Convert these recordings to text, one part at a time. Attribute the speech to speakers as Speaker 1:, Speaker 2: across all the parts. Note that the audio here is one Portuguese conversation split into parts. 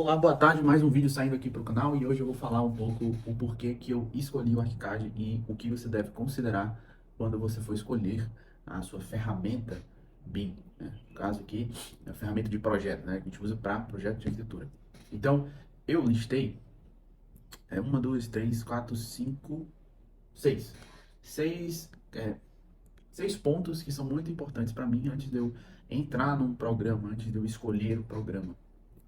Speaker 1: Olá, boa tarde, mais um vídeo saindo aqui para o canal e hoje eu vou falar um pouco o porquê que eu escolhi o ArchiCAD e o que você deve considerar quando você for escolher a sua ferramenta BIM, né? No caso aqui, é a ferramenta de projeto, né? Que a gente usa para projeto de arquitetura. Então, eu listei uma, duas, três, quatro, cinco, seis. Seis, seis pontos que são muito importantes para mim antes de eu entrar num programa, antes de eu escolher o programa,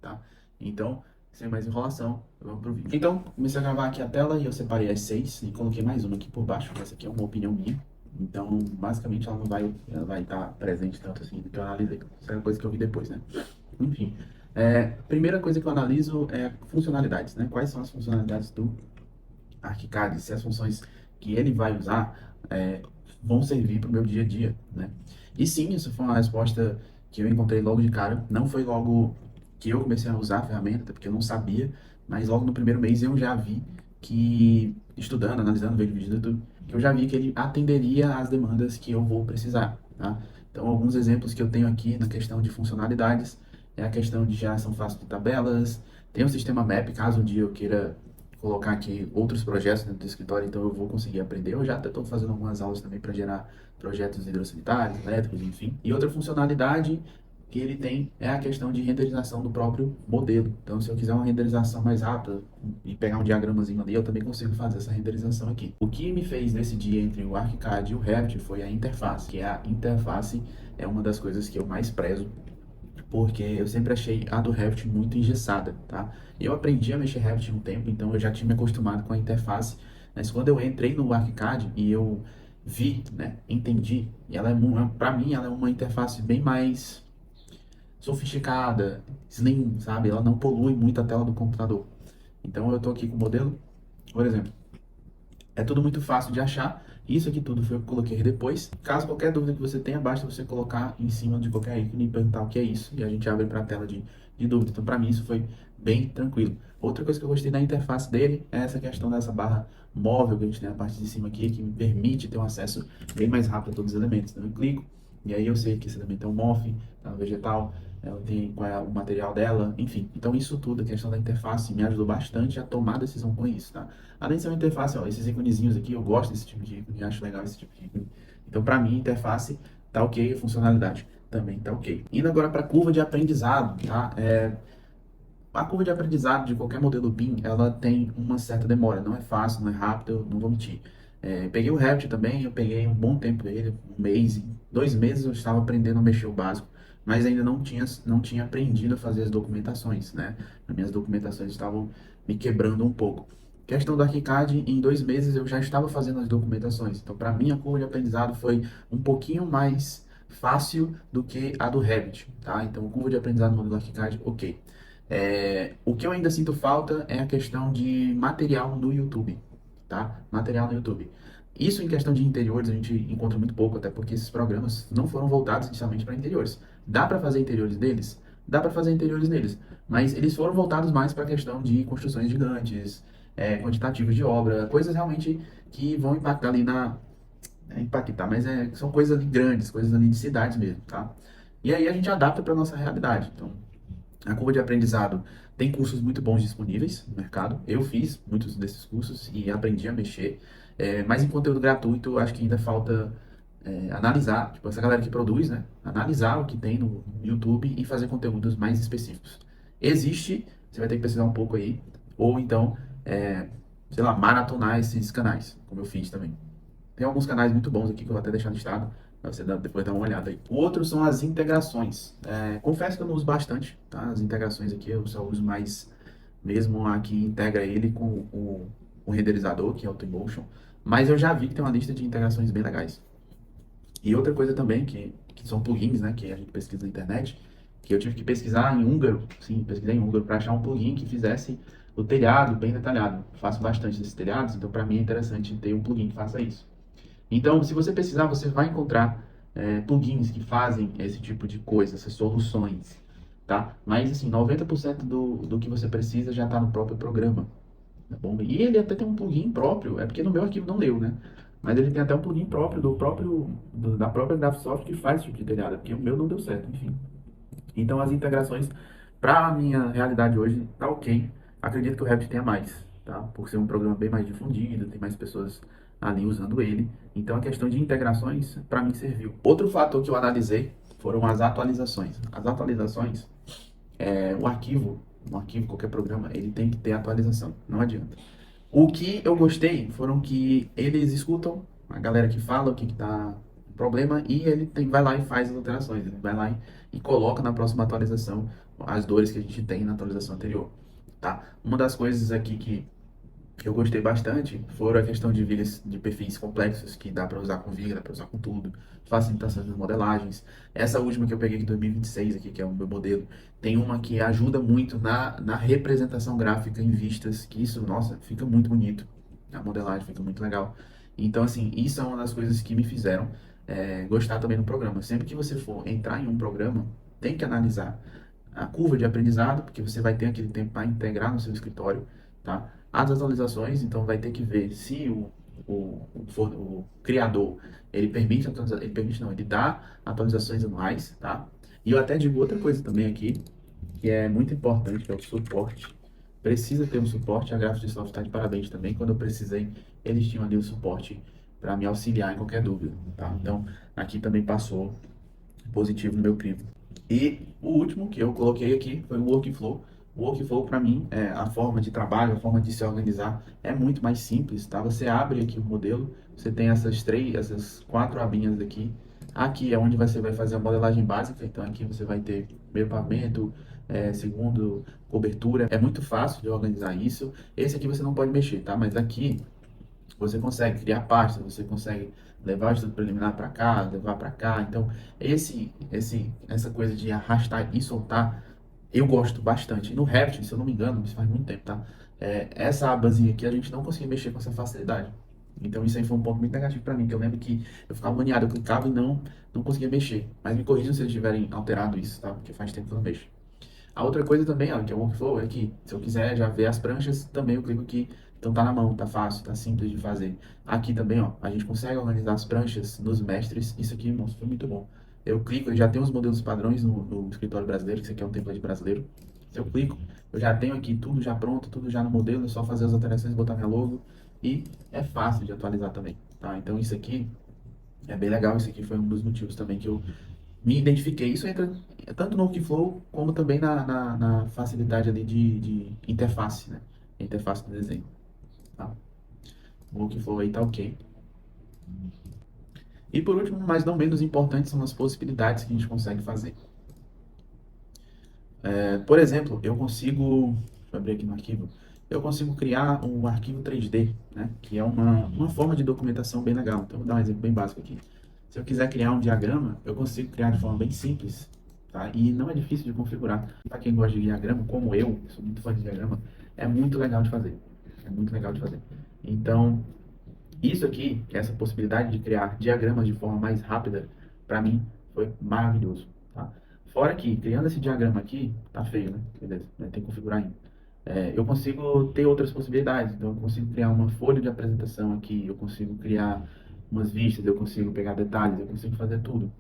Speaker 1: tá? Então, sem mais enrolação, vamos pro vídeo. Então, comecei a gravar aqui a tela e eu separei as seis e coloquei mais uma aqui por baixo. Essa aqui é uma opinião minha. Então, basicamente, ela vai estar presente tanto assim do que eu analisei. Isso é uma coisa que eu vi depois, né? Enfim, primeira coisa que eu analiso é funcionalidades, né? Quais são as funcionalidades do ArchiCAD? Se as funções que ele vai usar vão servir para o meu dia a dia, né? E sim, isso foi uma resposta que eu encontrei logo de cara. Não foi logo que eu comecei a usar a ferramenta, porque eu não sabia, mas logo no primeiro mês eu já vi que, estudando, analisando, vendo vídeos do YouTube, que eu já vi que ele atenderia às demandas que eu vou precisar, tá? Então, alguns exemplos que eu tenho aqui na questão de funcionalidades é a questão de geração fácil de tabelas, tem o sistema Map, caso um dia eu queira colocar aqui outros projetos dentro do escritório, então eu vou conseguir aprender. Eu já até estou fazendo algumas aulas também para gerar projetos hidrossanitários, elétricos, enfim. E outra funcionalidade que ele tem é a questão de renderização do próprio modelo. Então, se eu quiser uma renderização mais rápida e pegar um diagramazinho ali, eu também consigo fazer essa renderização aqui. O que me fez decidir entre o ArchiCAD e o Revit foi a interface, que a interface é uma das coisas que eu mais prezo, porque eu sempre achei a do Revit muito engessada, tá? Eu aprendi a mexer Revit um tempo, então eu já tinha me acostumado com a interface, mas quando eu entrei no ArchiCAD e eu vi, né, entendi, e ela para mim ela é uma interface bem mais sofisticada, slim, sabe? Ela não polui muito a tela do computador. Então eu tô aqui com o modelo, por exemplo, é tudo muito fácil de achar. Isso aqui tudo foi o que eu coloquei depois. Caso qualquer dúvida que você tenha, basta você colocar em cima de qualquer ícone e perguntar o que é isso. E a gente abre para a tela de dúvida. Então, para mim, isso foi bem tranquilo. Outra coisa que eu gostei da interface dele é essa questão dessa barra móvel que a gente tem na parte de cima aqui, que me permite ter um acesso bem mais rápido a todos os elementos. Então, eu clico e aí eu sei que esse elemento é um morph, tá no vegetal, ela tem qual é o material dela, enfim. Então, isso tudo, a questão da interface, me ajudou bastante a tomar decisão com isso, tá? Além de ser uma interface, ó, esses iconezinhos aqui, eu gosto desse tipo de ícone, acho legal esse tipo de ícone. Então, para mim, interface tá ok, a funcionalidade também tá ok. Indo agora para a curva de aprendizado, tá? A curva de aprendizado de qualquer modelo BIM, ela tem uma certa demora, não é fácil, não é rápido, eu não vou mentir. Peguei o Revit também, eu peguei um bom tempo dele, um mês, em 2 meses eu estava aprendendo a mexer o básico, mas ainda não tinha aprendido a fazer as documentações, né? As minhas documentações estavam me quebrando um pouco. Questão do ArchiCAD, em 2 meses eu já estava fazendo as documentações, então para mim a curva de aprendizado foi um pouquinho mais fácil do que a do Revit, tá? Então a curva de aprendizado no modelo ArchiCAD, ok. O que eu ainda sinto falta é a questão de material no YouTube, tá? Material no YouTube. Isso em questão de interiores a gente encontra muito pouco, até porque esses programas não foram voltados inicialmente para interiores. Dá para fazer interiores deles? Dá para fazer interiores neles, mas eles foram voltados mais para a questão de construções gigantes, quantitativos de obra, coisas realmente que vão impactar ali impactar, mas são coisas ali grandes, coisas ali de cidades mesmo, tá? E aí a gente adapta para nossa realidade. Então, a curva de aprendizado tem cursos muito bons disponíveis no mercado. Eu fiz muitos desses cursos e aprendi a mexer. Mas em conteúdo gratuito, acho que ainda falta analisar, tipo, essa galera que produz, né? Analisar o que tem no YouTube e fazer conteúdos mais específicos. Existe, você vai ter que pesquisar um pouco aí, ou então, sei lá, maratonar esses canais, como eu fiz também. Tem alguns canais muito bons aqui que eu vou até deixar listado, pra você depois dar uma olhada aí. O outro são as integrações. Confesso que eu não uso bastante, tá? As integrações aqui eu só uso mais mesmo a que integra ele com o renderizador, que é o Twinmotion. Mas eu já vi que tem uma lista de integrações bem legais. E outra coisa também, que são plugins, né? Que a gente pesquisa na internet, que eu tive que pesquisar em húngaro, sim, pesquisei em húngaro para achar um plugin que fizesse o telhado bem detalhado. Faço bastante desses telhados, então para mim é interessante ter um plugin que faça isso. Então, se você pesquisar, você vai encontrar plugins que fazem esse tipo de coisa, essas soluções, tá? Mas, assim, 90% do que você precisa já está no próprio programa, tá bom? E ele até tem um plugin próprio, é porque no meu arquivo não deu, né? Mas ele tem até um plugin próprio da própria Graphisoft que faz esse tipo de telhado, porque o meu não deu certo, enfim. Então, as integrações Para a minha realidade hoje, tá ok. Acredito que o Revit tenha mais, tá? Por ser um programa bem mais difundido, tem mais pessoas ali usando ele. Então a questão de integrações, para mim, serviu. Outro fator que eu analisei foram as atualizações. As atualizações, um arquivo, qualquer programa, ele tem que ter atualização, não adianta. O que eu gostei foram que eles escutam a galera que fala o que tá o problema e ele vai lá e faz as alterações. Ele vai lá e coloca na próxima atualização as dores que a gente tem na atualização anterior, tá? Uma das coisas aqui que eu gostei bastante foram a questão de vigas de perfis complexos, que dá para usar com viga, dá para usar com tudo, facilitação das modelagens. Essa última que eu peguei de 2026 aqui, que é o meu modelo, tem uma que ajuda muito na representação gráfica em vistas, que isso, nossa, fica muito bonito. A modelagem fica muito legal. Então, assim, isso é uma das coisas que me fizeram gostar também do programa. Sempre que você for entrar em um programa, tem que analisar a curva de aprendizado, porque você vai ter aquele tempo para integrar no seu escritório, tá? As atualizações, então vai ter que ver se o criador, ele permite atualizar, ele permite não, ele dá atualizações anuais, tá? E eu até digo outra coisa também aqui, que é muito importante, que é o suporte. Precisa ter um suporte, a Graphics Soft está de parabéns também, quando eu precisei, eles tinham ali o suporte para me auxiliar em qualquer dúvida, tá? Então, aqui também passou positivo no meu crivo. E o último que eu coloquei aqui foi o workflow. O workflow, para mim, é a forma de trabalho, a forma de se organizar é muito mais simples, tá? Você abre aqui o modelo, você tem essas quatro abinhas aqui. Aqui é onde você vai fazer a modelagem básica, então aqui você vai ter primeiro pavimento, segundo cobertura. É muito fácil de organizar isso. Esse aqui você não pode mexer, tá? Mas aqui você consegue criar pastas, você consegue levar o estudo preliminar para cá, levar para cá. Então, essa coisa de arrastar e soltar, eu gosto bastante. No Revit, se eu não me engano, isso faz muito tempo, tá? Essa abazinha aqui a gente não conseguia mexer com essa facilidade. Então, isso aí foi um ponto muito negativo para mim, que eu lembro que eu ficava maniado, eu clicava e não conseguia mexer. Mas me corrijam se eles tiverem alterado isso, tá? Porque faz tempo que eu não mexo. A outra coisa também, ó, que é o workflow, é que se eu quiser já ver as pranchas, também eu clico aqui. Então tá na mão, tá fácil, tá simples de fazer. Aqui também, ó, a gente consegue organizar as pranchas nos mestres. Isso aqui, nossa, foi muito bom. Eu clico, eu já tenho os modelos padrões no escritório brasileiro, que isso aqui é um template brasileiro. Se eu clico, eu já tenho aqui tudo já pronto, tudo já no modelo, é só fazer as alterações, botar minha logo e é fácil de atualizar também, tá? Então isso aqui é bem legal, isso aqui foi um dos motivos também que eu me identifiquei. Isso entra tanto no workflow como também na facilidade ali de interface, né? Interface do desenho, tá? O workflow aí tá ok. E por último, mas não menos importante, são as possibilidades que a gente consegue fazer. Por exemplo, eu consigo, deixa eu abrir aqui no arquivo, eu consigo criar um arquivo 3D, né? Que é uma forma de documentação bem legal. Então, vou dar um exemplo bem básico aqui. Se eu quiser criar um diagrama, eu consigo criar de forma bem simples, tá? E não é difícil de configurar. Para quem gosta de diagrama, como eu, que sou muito fã de diagrama, é muito legal de fazer. É muito legal de fazer. Então, isso aqui, essa possibilidade de criar diagramas de forma mais rápida, para mim, foi maravilhoso, tá? Fora que, criando esse diagrama aqui, tá feio, né? Beleza, né? Tem que configurar ainda. Eu consigo ter outras possibilidades, então eu consigo criar uma folha de apresentação aqui, eu consigo criar umas vistas, eu consigo pegar detalhes, eu consigo fazer tudo.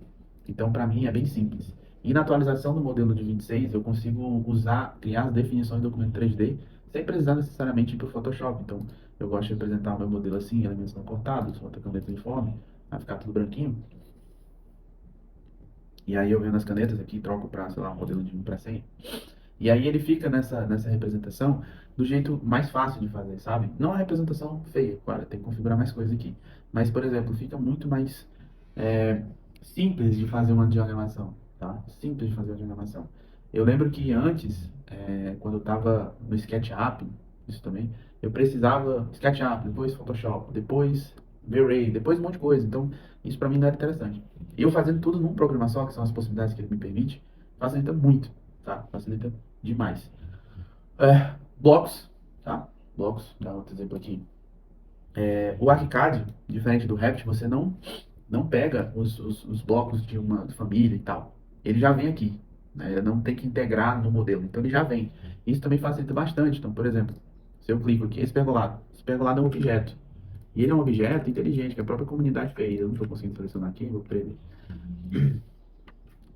Speaker 1: Então, para mim, é bem simples. E na atualização do modelo de 26, eu consigo criar as definições do documento 3D, sem precisar necessariamente ir para o Photoshop. Então, eu gosto de apresentar o meu modelo assim, elementos não cortados, outra caneta uniforme, vai ficar tudo branquinho. E aí eu venho nas canetas aqui e troco para, sei lá, um modelo de 1 para 100. E aí ele fica nessa representação do jeito mais fácil de fazer, sabe? Não a representação feia, claro, tem que configurar mais coisas aqui. Mas, por exemplo, fica muito mais é, simples de fazer uma diagramação, tá? Simples de fazer uma diagramação. Eu lembro que antes, quando eu estava no SketchUp, isso também, eu precisava SketchUp, depois Photoshop, depois V-Ray, depois um monte de coisa. Então, isso para mim não era interessante. Eu fazendo tudo num programa só, que são as possibilidades que ele me permite, facilita muito, tá? Facilita demais. Blocos, tá? Blocos, dá outro exemplo aqui. O ArchiCAD, diferente do Revit, você não pega os blocos de uma família e tal. Ele já vem aqui, né? Ele não tem que integrar no modelo, então ele já vem. Isso também facilita bastante. Então, por exemplo, se eu clico aqui, esse pergolado é um objeto. E ele é um objeto inteligente, que a própria comunidade fez. Eu não estou conseguindo selecionar aqui, vou perder.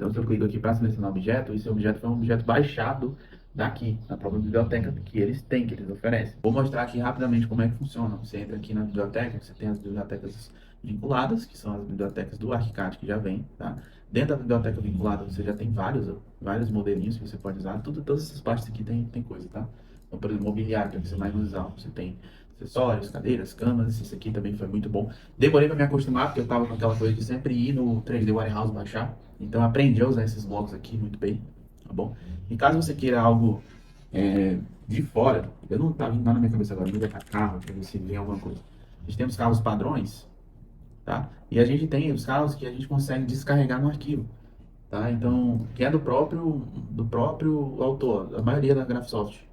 Speaker 1: Então, se eu clico aqui para selecionar objeto, esse objeto foi um objeto baixado daqui, na própria biblioteca que eles têm, que eles oferecem. Vou mostrar aqui rapidamente como é que funciona. Você entra aqui na biblioteca, você tem as bibliotecas vinculadas, que são as bibliotecas do ArchiCAD que já vem, tá? Dentro da biblioteca vinculada, você já tem vários modelinhos que você pode usar. Todas essas partes aqui tem coisa, tá? Então, por exemplo, mobiliário, que é o que você mais usa, você tem acessórios, cadeiras, camas, isso aqui também foi muito bom. Demorei para me acostumar, porque eu tava com aquela coisa de sempre ir no 3D Warehouse baixar. Então, aprendi a usar esses blocos aqui muito bem, tá bom? E caso você queira algo de fora, eu não tá vindo nada na minha cabeça agora, muda para carro, para ver se vem alguma coisa. A gente tem os carros padrões, tá? E a gente tem os carros que a gente consegue descarregar no arquivo, tá? Então, que é do próprio autor, a maioria da Graphisoft,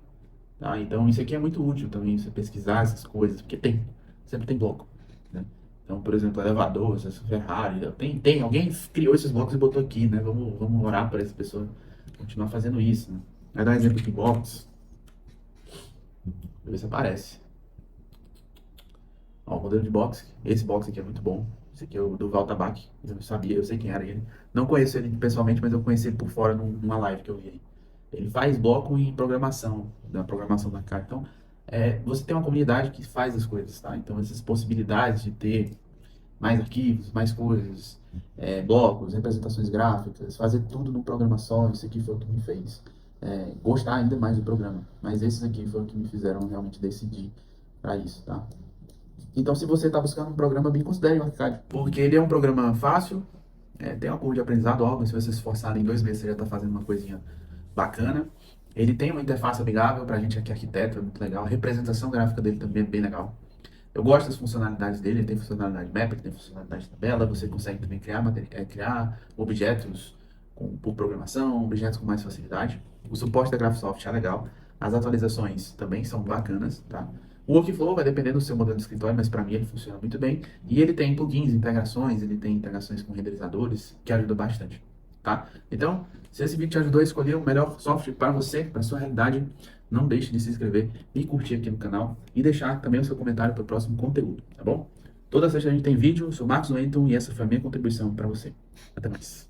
Speaker 1: tá? Então, isso aqui é muito útil também, você pesquisar essas coisas, porque sempre tem bloco, né? Então, por exemplo, elevador, essa Ferrari, alguém criou esses blocos e botou aqui, né? Vamos orar para essa pessoa continuar fazendo isso, né? Vai dar um exemplo de box, pra ver se aparece. Ó, o modelo de box, esse box aqui é muito bom. Esse aqui é o do Valtabach, eu sabia, eu sei quem era ele. Não conheço ele pessoalmente, mas eu conheci ele por fora numa live que eu vi aí. Ele faz bloco em programação, da programação da cara. Então, você tem uma comunidade que faz as coisas, tá? Então, essas possibilidades de ter mais arquivos, mais coisas, blocos, representações gráficas, fazer tudo num programa só, isso aqui foi o que me fez gostar ainda mais do programa. Mas esses aqui foram o que me fizeram realmente decidir para isso, tá? Então, se você está buscando um programa, bem considere o ArchiCAD, porque ele é um programa fácil, tem uma curva de aprendizado, óbvio, se você se esforçar em 2 meses, você já está fazendo uma coisinha bacana. Ele tem uma interface amigável para a gente aqui, arquiteto, é muito legal. A representação gráfica dele também é bem legal. Eu gosto das funcionalidades dele, ele tem funcionalidade map, ele tem funcionalidade de tabela, você consegue também criar objetos por programação, objetos com mais facilidade. O suporte da Graphisoft é legal, as atualizações também são bacanas, tá? O workflow vai depender do seu modelo de escritório, mas para mim ele funciona muito bem. E ele tem plugins, integrações, ele tem integrações com renderizadores, que ajuda bastante, tá? Então, se esse vídeo te ajudou a escolher o melhor software para você, para sua realidade, não deixe de se inscrever e curtir aqui no canal e deixar também o seu comentário para o próximo conteúdo, tá bom? Toda sexta a gente tem vídeo, eu sou Marcos Wellington e essa foi a minha contribuição para você. Até mais.